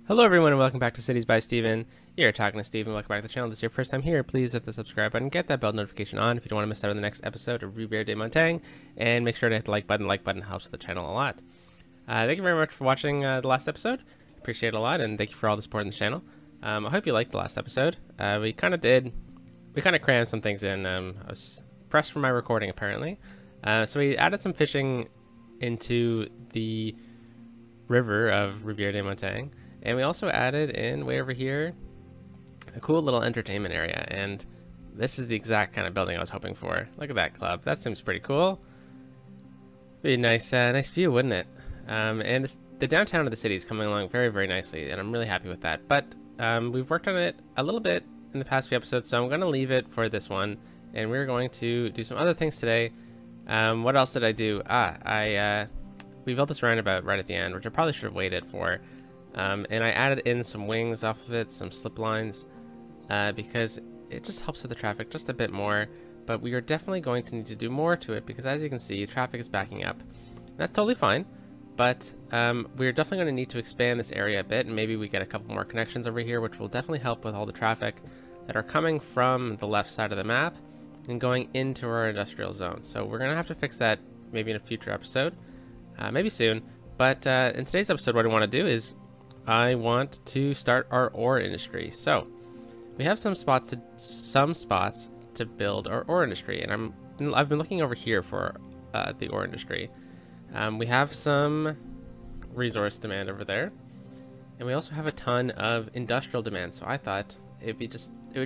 Hello everyone and welcome back to Cities by Steven. You're talking to Steven. Welcome back to the channel. If this is your first time here, please hit the subscribe button, get that bell notification on if you don't want to miss out on the next episode of Rivière-des-Montagnes, and make sure to hit the like button. The like button helps the channel a lot. Thank you very much for watching the last episode. Appreciate it a lot, and thank you for all the support in the channel. I hope you liked the last episode. We kind of crammed some things in. I was pressed for my recording apparently. So we added some fishing into the river of Rivière-des-Montagnes. And we also added in, way over here, a cool little entertainment area. And this is the exact kind of building I was hoping for. Look at that club. That seems pretty cool. Be a nice view, wouldn't it? And the downtown of the city is coming along very, very nicely. And I'm really happy with that. But we've worked on it a little bit in the past few episodes. So I'm going to leave it for this one. And we're going to do some other things today. What else did I do? We built this roundabout right at the end, which I probably should have waited for. And I added in some wings off of it, some slip lines, because it just helps with the traffic just a bit more. But we are definitely going to need to do more to it because, as you can see, traffic is backing up. That's totally fine, but we're definitely going to need to expand this area a bit, and maybe we get a couple more connections over here, which will definitely help with all the traffic that are coming from the left side of the map and going into our industrial zone. So we're going to have to fix that maybe in a future episode, maybe soon. But in today's episode, what I want to do is I want to start our ore industry. So we have some spots to build our ore industry, and I've been looking over here for the ore industry. We have some resource demand over there, and we also have a ton of industrial demand. So I thought it would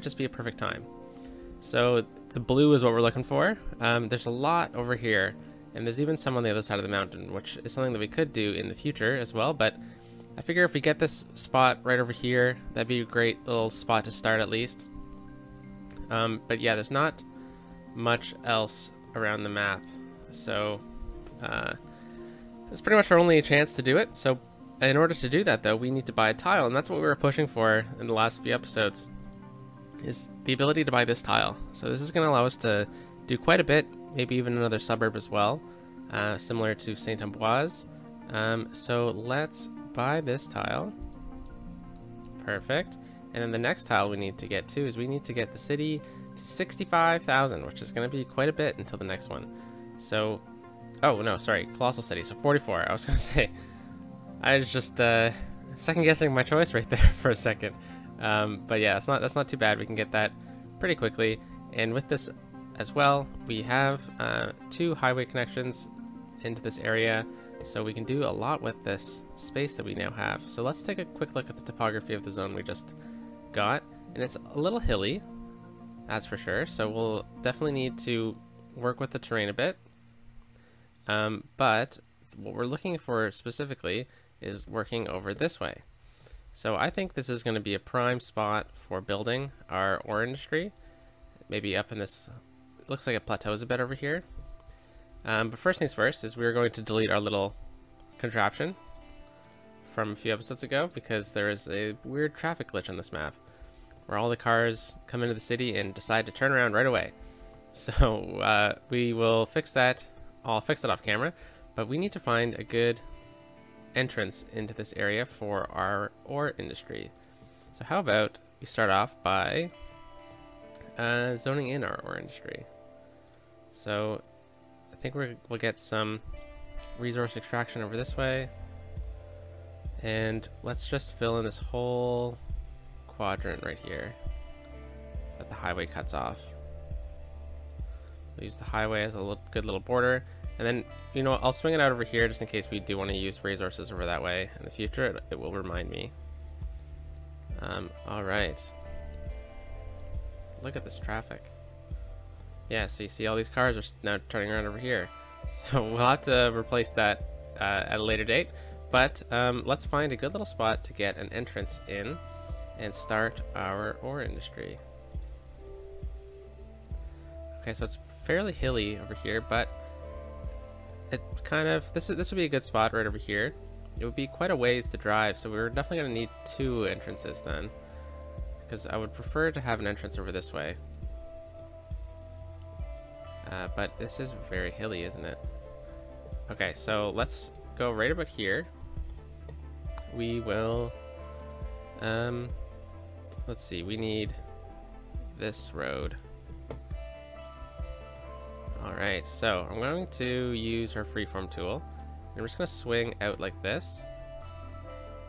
just be a perfect time. So the blue is what we're looking for. There's a lot over here, and there's even some on the other side of the mountain, which is something that we could do in the future as well. But I figure if we get this spot right over here, that'd be a great little spot to start at least. But yeah, there's not much else around the map. So it's pretty much our only chance to do it. So in order to do that though, we need to buy a tile, and that's what we were pushing for in the last few episodes, is the ability to buy this tile. So this is going to allow us to do quite a bit, maybe even another suburb as well, similar to Saint-Ambroise. So let's buy this tile. Perfect. And then the next tile we need to get to is we need to get the city to 65,000, which is going to be quite a bit until the next one. So, oh no, sorry, Colossal City, so 44. I was going to say, I was just second guessing my choice right there for a second. But yeah, that's not too bad. We can get that pretty quickly. And with this as well, we have 2 highway connections into this area. So we can do a lot with this space that we now have. So let's take a quick look at the topography of the zone we just got. And it's a little hilly, that's for sure. So we'll definitely need to work with the terrain a bit. But what we're looking for specifically is working over this way. So I think this is going to be a prime spot for building our ore industry. Maybe up in this, it looks like it plateaus a bit over here. But first things first is we're going to delete our little contraption from a few episodes ago, because there is a weird traffic glitch on this map where all the cars come into the city and decide to turn around right away. So we will fix that. I'll fix it off camera, but we need to find a good entrance into this area for our ore industry. So how about we start off by zoning in our ore industry. So I think we'll get some resource extraction over this way, and let's just fill in this whole quadrant right here that the highway cuts off. We'll use the highway as a good little border, and then, you know, I'll swing it out over here just in case we do want to use resources over that way in the future. It will remind me. All right, look at this traffic. Yeah, so you see all these cars are now turning around over here. So we'll have to replace that at a later date. But let's find a good little spot to get an entrance in and start our ore industry. Okay, so it's fairly hilly over here, but it kind of, this would be a good spot right over here. It would be quite a ways to drive, so we're definitely going to need 2 entrances then, because I would prefer to have an entrance over this way. But this is very hilly, isn't it? Okay, so let's go right about here. We will Let's see, we need this road. Alright, so I'm going to use our freeform tool. And we're just going to swing out like this.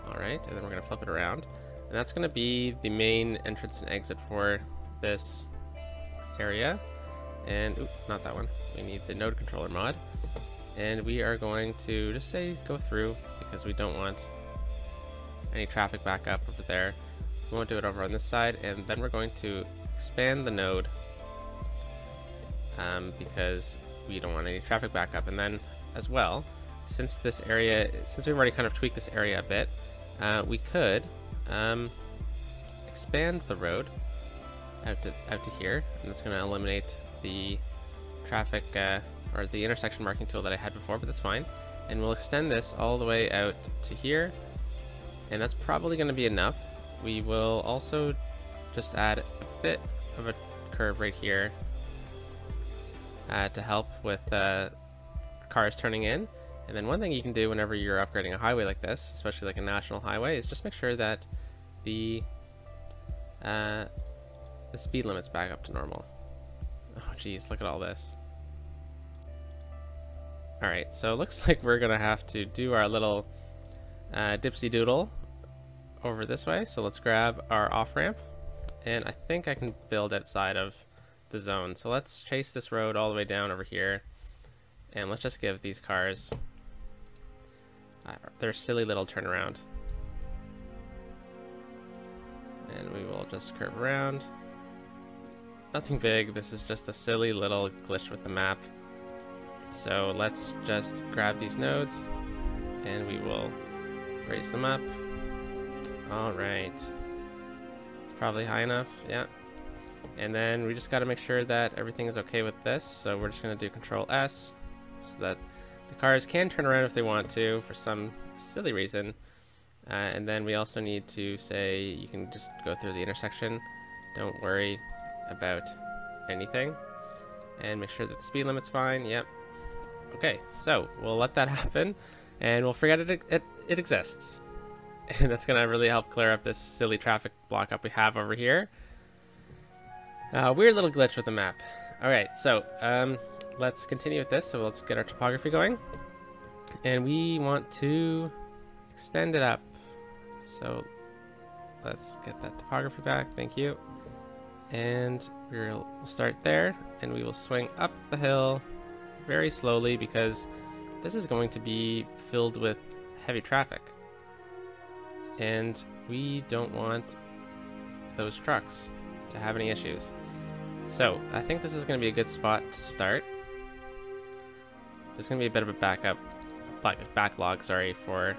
Alright, and then we're going to flip it around. And that's going to be the main entrance and exit for this area. And, oop, not that one. We need the node controller mod. And we are going to just say go through because we don't want any traffic back up over there. We won't do it over on this side. And then we're going to expand the node because we don't want any traffic back up. And then as well, since this area, since we've already kind of tweaked this area a bit, we could expand the road out to here, and that's going to eliminate the traffic or the intersection marking tool that I had before, but that's fine. And we'll extend this all the way out to here, and that's probably going to be enough. We will also just add a bit of a curve right here to help with cars turning in. And then one thing you can do whenever you're upgrading a highway like this, especially like a national highway, is just make sure that the speed limit's back up to normal. Oh geez, look at all this. Alright, so it looks like we're gonna have to do our little dipsy doodle over this way. So let's grab our off-ramp, and I think I can build outside of the zone. So let's chase this road all the way down over here, and let's just give these cars their silly little turnaround. And we will just curve around. Nothing big, this is just a silly little glitch with the map. So let's just grab these nodes and we will raise them up. Alright. It's probably high enough, yeah. And then we just got to make sure that everything is okay with this. So we're just going to do Control S so that the cars can turn around if they want to for some silly reason. And then we also need to say you can just go through the intersection. Don't worry about anything. And make sure that the speed limit's fine. Yep. Okay, so we'll let that happen and we'll forget it exists. And that's going to really help clear up this silly traffic block up we have over here. Weird little glitch with the map. Alright, so let's continue with this. So let's get our topography going. And we want to extend it up. So let's get that topography back. Thank you. And we'll start there. And we will swing up the hill very slowly because this is going to be filled with heavy traffic. And we don't want those trucks to have any issues. So I think this is going to be a good spot to start. There's going to be a bit of a backlog, sorry, for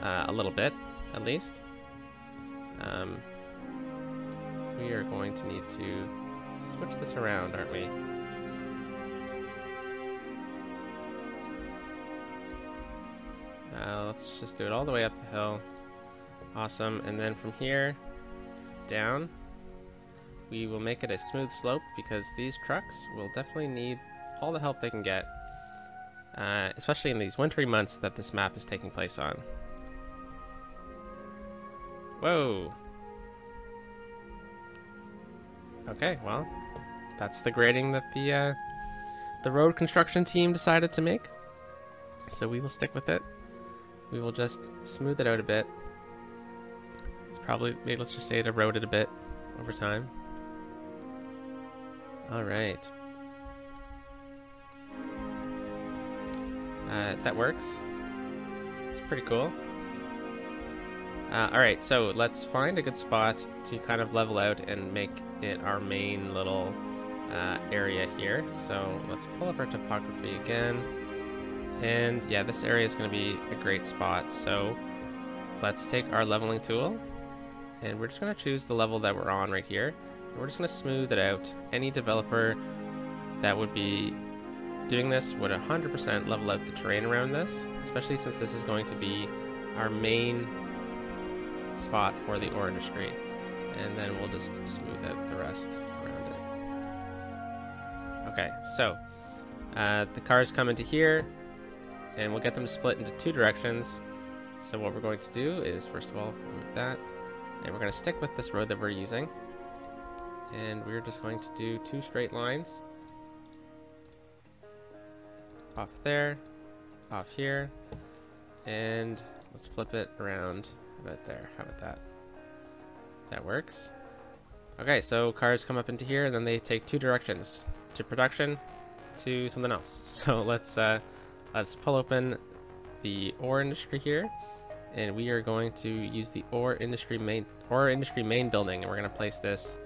a little bit at least. We are going to need to switch this around, aren't we? Let's just do it all the way up the hill. Awesome. And then from here down, we will make it a smooth slope because these trucks will definitely need all the help they can get, especially in these wintry months that this map is taking place on. Whoa. Okay, well, that's the grading that the road construction team decided to make. So we will stick with it. We will just smooth it out a bit. It's probably, maybe let's just say it eroded a bit over time. Alright. That works. It's pretty cool. Alright, so let's find a good spot to kind of level out and make it our main little area here. So let's pull up our topography again. And yeah, this area is going to be a great spot. So let's take our leveling tool and we're just going to choose the level that we're on right here. And we're just going to smooth it out. Any developer that would be doing this would 100% level out the terrain around this, especially since this is going to be our main spot for the ore industry. And then we'll just smooth out the rest around it. Okay, so the cars come into here and we'll get them split into two directions. So what we're going to do is, first of all, remove that. And we're going to stick with this road that we're using. And we're just going to do 2 straight lines. Off there, off here, and let's flip it around about there. How about that? That works. Okay, so cars come up into here, and then they take 2 directions: to production, to something else. So let's pull open the ore industry here, and we are going to use the ore industry main building, and we're going to place this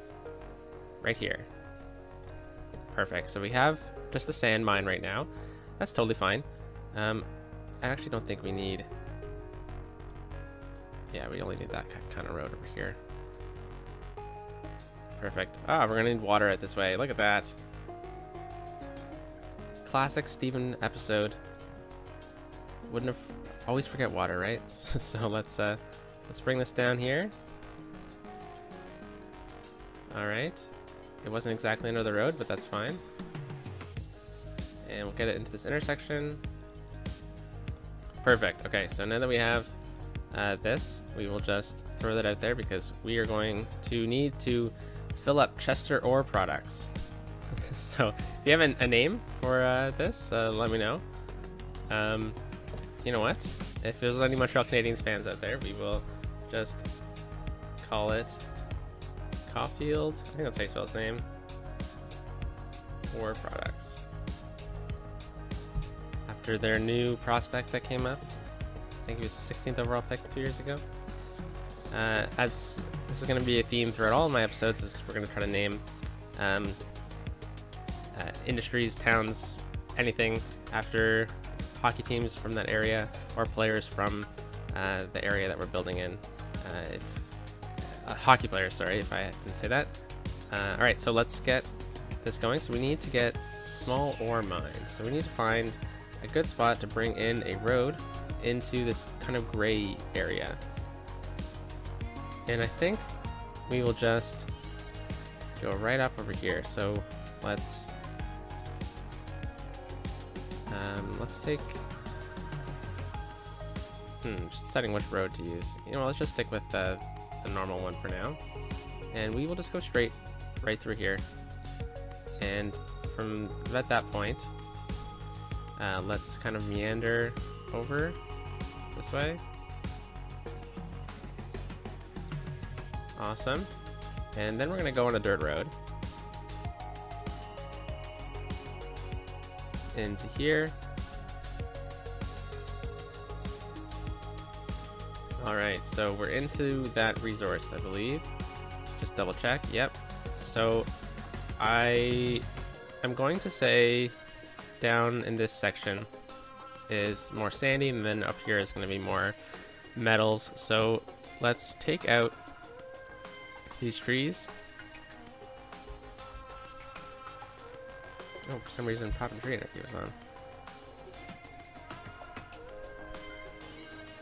right here. Perfect. So we have just a sand mine right now. That's totally fine. I actually don't think we need... Yeah, we only need that kind of road over here. Perfect. Ah, we're gonna need water out this way. Look at that. Classic Steven episode. Wouldn't have... Always forget water, right? So let's bring this down here. Alright. It wasn't exactly under the road, but that's fine. And we'll get it into this intersection. Perfect. Okay, so now that we have this, we will just throw that out there because we are going to need to fill up Chester ore products. So if you have a name for this, let me know. You know what? If there's any Montreal Canadiens fans out there, we will just call it Caulfield. I think that's how you spell his name. Ore products. After their new prospect that came up. I think he was the 16th overall pick 2 years ago. As this is going to be a theme throughout all of my episodes, is we're going to try to name industries, towns, anything after hockey teams from that area or players from the area that we're building in. Hockey players, sorry if I didn't say that. All right, so let's get this going. So we need to get small ore mines. So we need to find a good spot to bring in a road into this kind of gray area. And I think we will just go right up over here. So let's take just deciding which road to use. You know, let's just stick with the normal one for now, and we will just go straight right through here. And from at that point, let's kind of meander over this way. Awesome. And then we're gonna go on a dirt road into here. Alright, so we're into that resource, I believe. Just double check. Yep. So I am going to say down in this section is more sandy, and then up here is going to be more metals. So let's take out these trees. Oh, for some reason popping tree energy was on.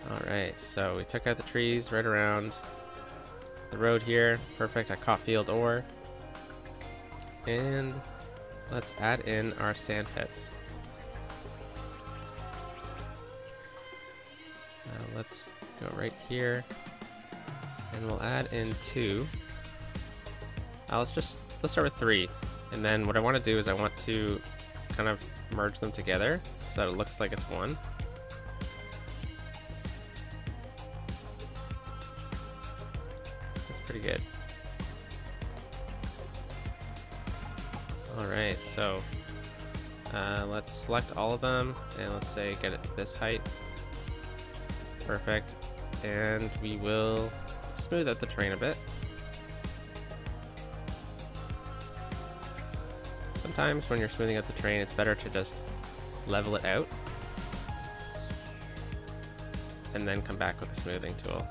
Alright, so we took out the trees right around the road here. Perfect, I caught field ore. And let's add in our sand pits. Let's go right here, and we'll add in 2. Let's start with 3, and then what I want to do is I want to kind of merge them together so that it looks like it's one. That's pretty good. Alright, so let's select all of them, and let's say get it to this height. Perfect. And we will smooth out the terrain a bit. Sometimes when you're smoothing out the terrain, it's better to just level it out and then come back with a smoothing tool.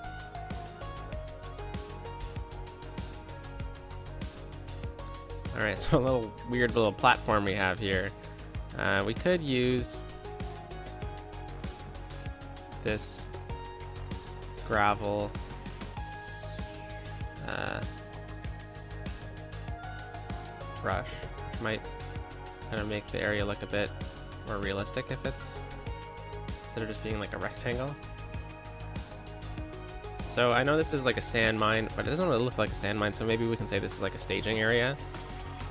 Alright, so a little weird little platform we have here. We could use this gravel brush, which might kind of make the area look a bit more realistic if it's instead of just being like a rectangle. So I know this is like a sand mine, but it doesn't really look like a sand mine, so maybe we can say this is like a staging area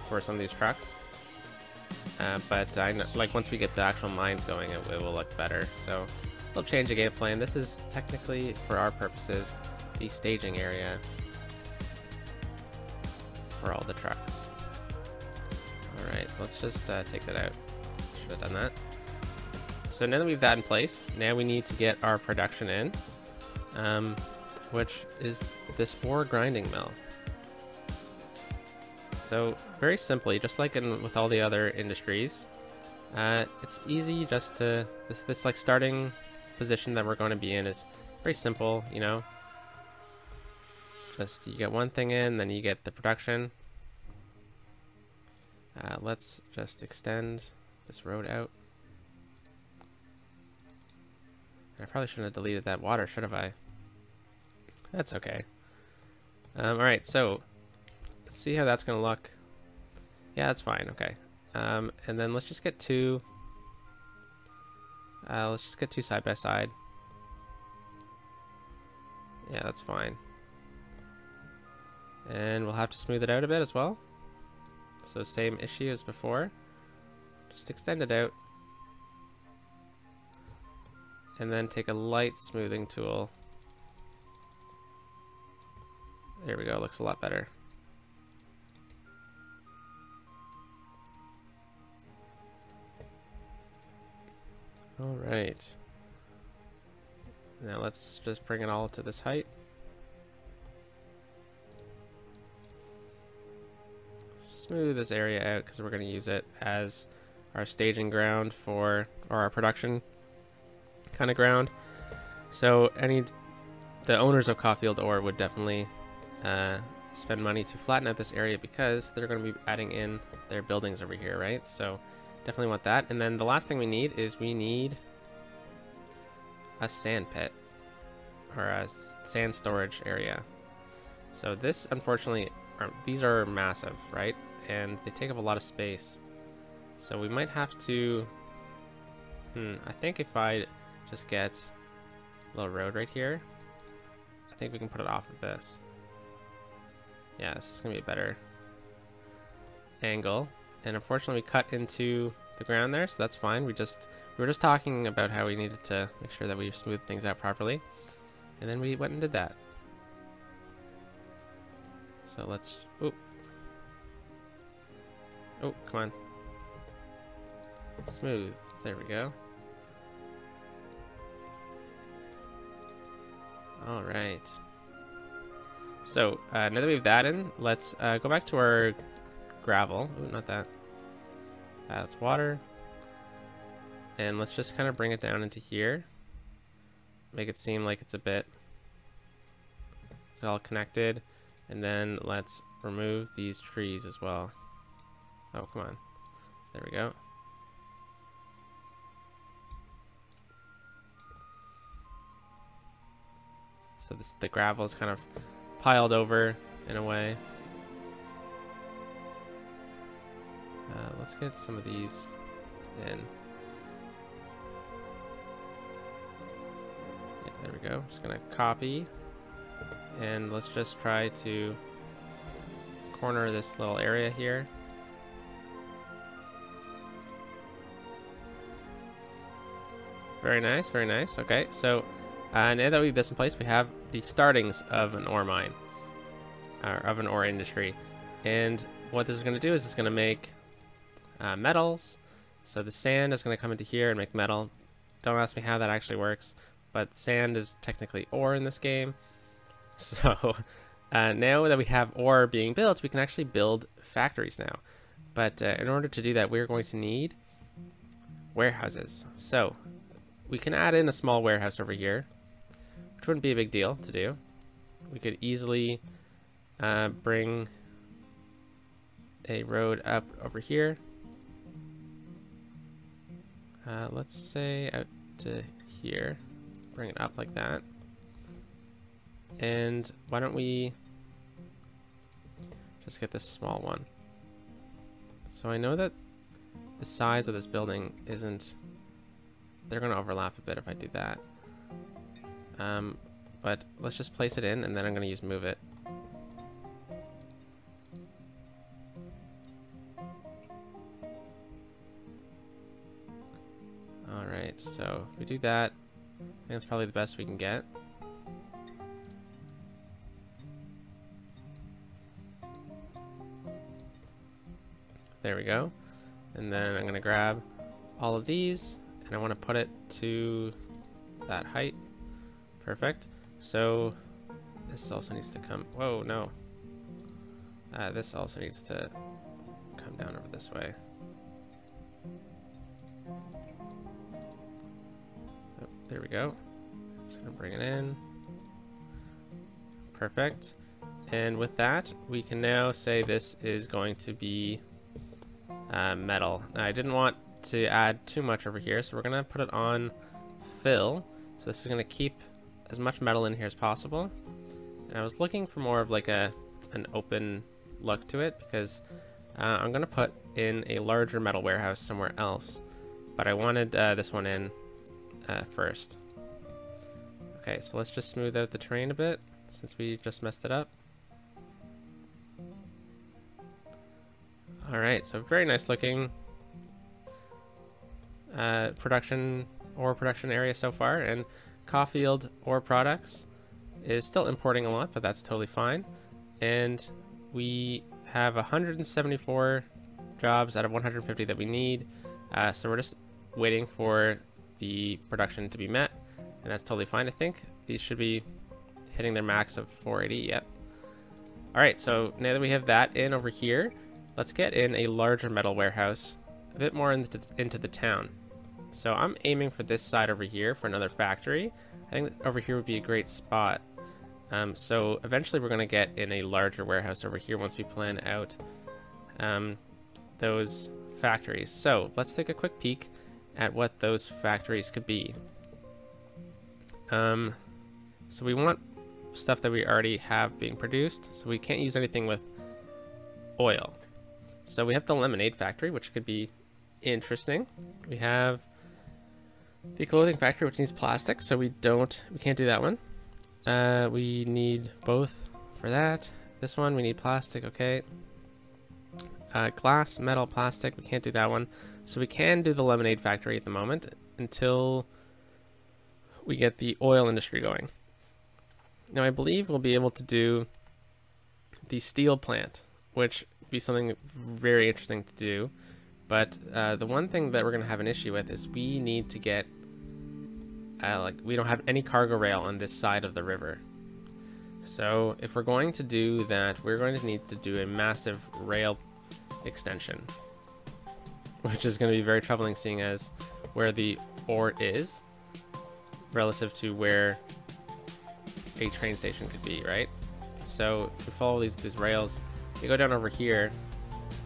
for some of these trucks. But I know, like, once we get the actual mines going, it will look better. So we'll change the game plan. This is technically, for our purposes, the staging area for all the trucks. Alright, let's just take that out. Should have done that. So now that we have that in place, now we need to get our production in, which is this ore grinding mill. So very simply, just like with all the other industries, it's easy just to, this like starting position that we're going to be in is very simple, you know. Just you get one thing in, then you get the production. Let's just extend this road out. I probably shouldn't have deleted that water, should have I? That's okay. Alright, so let's see how that's going to look. Yeah, that's fine, okay. And then let's just get two. Let's just get two side by side. Yeah, that's fine. And we'll have to smooth it out a bit as well. So same issue as before. Just extend it out. And then take a light smoothing tool. There we go, looks a lot better. All right. Now let's just bring it all to this height. Smooth this area out because we're going to use it as our staging ground for, or our production kind of ground. So the owners of Caulfield Ore would definitely spend money to flatten out this area because they're going to be adding in their buildings over here, right? So definitely want that. And then the last thing we need is we need a sand pit or a sand storage area. So this, unfortunately, these are massive, right? And they take up a lot of space. So we might have to, I think if I just get a little road right here, I think we can put it off of this. Yeah, this is gonna be a better angle. And unfortunately we cut into the ground there, so that's fine. We were just talking about how we needed to make sure that we smooth things out properly. And then we went and did that. So let's, oh, come on. Smooth, there we go. All right. So now that we have that in, let's go back to our gravel. Ooh, not that. That's water. And let's just kind of bring it down into here. Make it seem like it's all connected. And then let's remove these trees as well. Oh, come on. There we go. So the gravel is kind of piled over in a way. Let's get some of these in. Yeah, there we go. Just gonna copy, and let's just try to corner this little area here. Very nice, very nice. Okay, so now that we have this in place, we have the startings of an ore mine, or of an ore industry. And what this is going to do is it's going to make metals. So the sand is going to come into here and make metal. Don't ask me how that actually works, but sand is technically ore in this game. So now that we have ore being built, we can actually build factories now. But in order to do that, we're going to need warehouses. So we can add in a small warehouse over here, which wouldn't be a big deal to do. We could easily bring a road up over here. Let's say out to here. Bring it up like that. And why don't we just get this small one? So I know that the size of this building isn't... They're going to overlap a bit if I do that. But let's just place it in, and then I'm going to use move it. Alright, so if we do that, I think that's probably the best we can get. There we go. And then I'm going to grab all of these, and I want to put it to that height. Perfect. So this also needs to come, whoa, no. This also needs to come down over this way. Oh, there we go. Just gonna bring it in. Perfect. And with that, we can now say this is going to be metal. Now, I didn't want to add too much over here, so we're gonna put it on fill. So this is gonna keep as much metal in here as possible. And I was looking for more of like an open look to it, because I'm gonna put in a larger metal warehouse somewhere else, but I wanted this one in first. Okay, so let's just smooth out the terrain a bit since we just messed it up. Alright, so very nice looking production area so far, and Caulfield ore products is still importing a lot, but that's totally fine. And we have 174 jobs out of 150 that we need, so we're just waiting for the production to be met, and that's totally fine. I think these should be hitting their max of 480. Yep. Alright, so now that we have that in over here, let's get in a larger metal warehouse a bit more into the town. So I'm aiming for this side over here for another factory. I think over here would be a great spot. So eventually we're going to get in a larger warehouse over here once we plan out those factories. So let's take a quick peek at what those factories could be. So we want stuff that we already have being produced, so we can't use anything with oil. So we have the lemonade factory, which could be interesting. We have the clothing factory, which needs plastic, so we can't do that one. We need both for that. This one we need plastic, okay. Glass, metal, plastic, we can't do that one. So we can do the lemonade factory at the moment until we get the oil industry going. Now I believe we'll be able to do the steel plant, which would be something very interesting to do. But the one thing that we're going to have an issue with is we need to get, we don't have any cargo rail on this side of the river. So if we're going to do that, we're going to need to do a massive rail extension, which is going to be very troubling, seeing as where the ore is relative to where a train station could be, right? So if we follow these rails, they go down over here,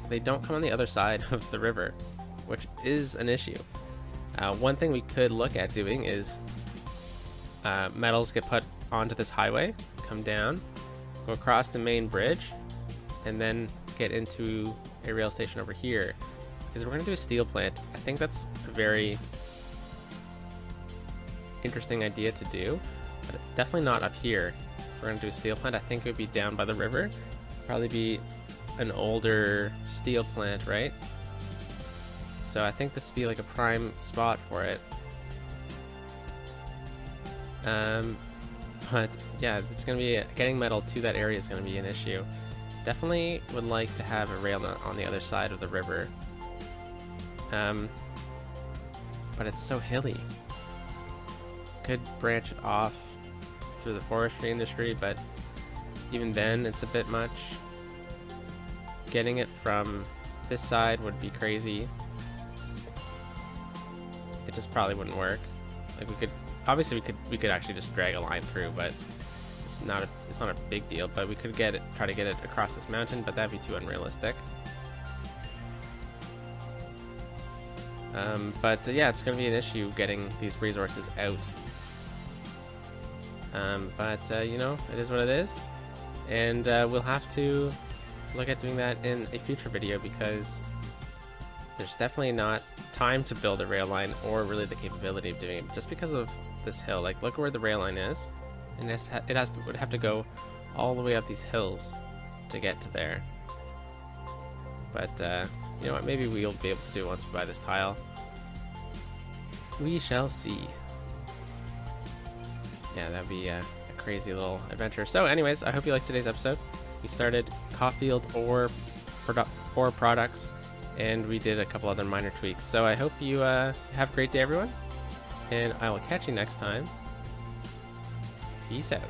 they don't come on the other side of the river, which is an issue. One thing we could look at doing is metals get put onto this highway, come down, go across the main bridge, and then get into a rail station over here. Because we're going to do a steel plant. I think that's a very interesting idea to do, but definitely not up here. If we're going to do a steel plant, I think it would be down by the river. Probably be an older steel plant, right? So I think this would be like a prime spot for it. But yeah, it's going to be getting metal to that area is going to be an issue. Definitely would like to have a rail on the other side of the river. But it's so hilly. Could branch it off through the forestry industry, but even then it's a bit much. Getting it from this side would be crazy. It just probably wouldn't work. Like obviously we could actually just drag a line through, but it's not a big deal. But we could try to get it across this mountain, but that'd be too unrealistic. But yeah, it's going to be an issue getting these resources out. But you know, it is what it is, and we'll have to look at doing that in a future video, because there's definitely not time to build a rail line or really the capability of doing it just because of this hill. Like, look where the rail line is, and would have to go all the way up these hills to get to there. But you know what? Maybe we'll be able to do it once we buy this tile. We shall see. Yeah, that'd be a crazy little adventure. So, anyways, I hope you liked today's episode. We started Caulfield ore products, and we did a couple other minor tweaks. So I hope you have a great day, everyone, and I will catch you next time. Peace out.